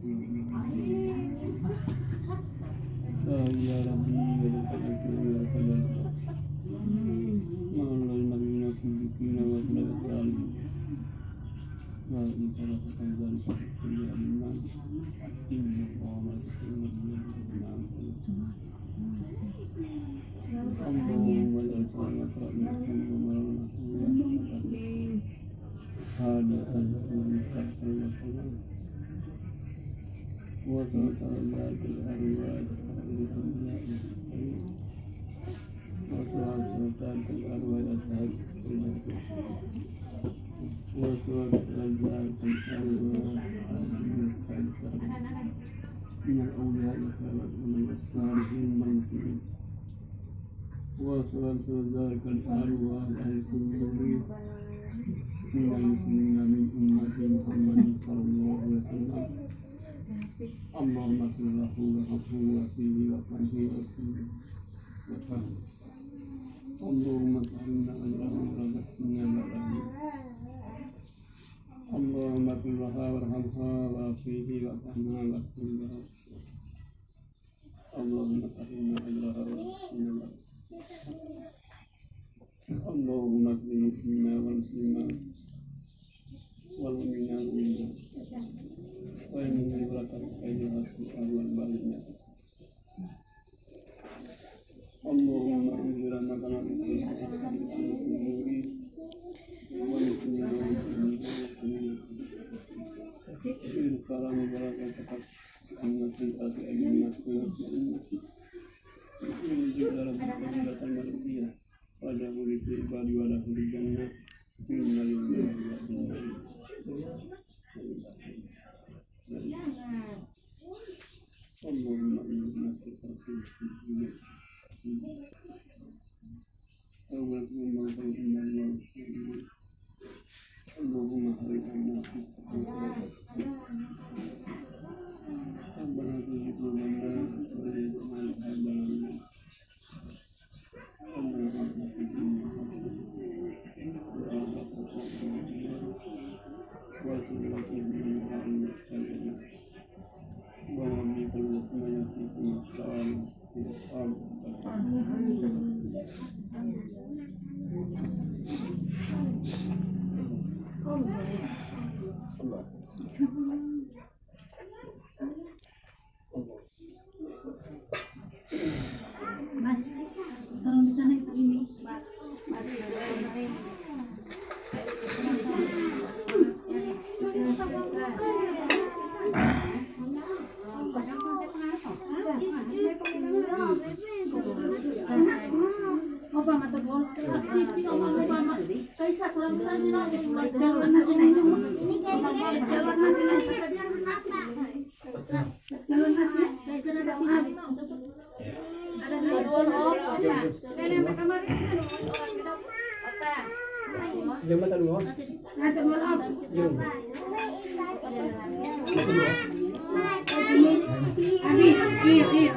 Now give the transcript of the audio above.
Ya Rabbi wa lakal Ma'alal nabiyina kullikina wa sallallahu wa inna fatan zalika kulli alimman inna Allaha Allahumma la ilaha illa hada al-kalam wa ta'ala al-arwah Allahumma sallallahu wa fihi wa fahmihi wa sallam Allahumma ta'inna ajrahum Allahumma kullaha warhamha wa fihi wa fahmiha wa sallam Allahumma ta'inna ajrahum Allahumma sallimna wal musliman wal mu'minina wa inna lillahi wa inna ilaihi raji'un Allahumma anzilna makana Mas, sarung di sana itu ini. Opa mata bola. Kaisa sarung di sana ini. Ini kayak warna sini. Kalau nasi, kaisa ada habis. Ada dua Nenek kamar itu orang kita apa? Jangan mata dulu. Ada maaf. Abi, iya.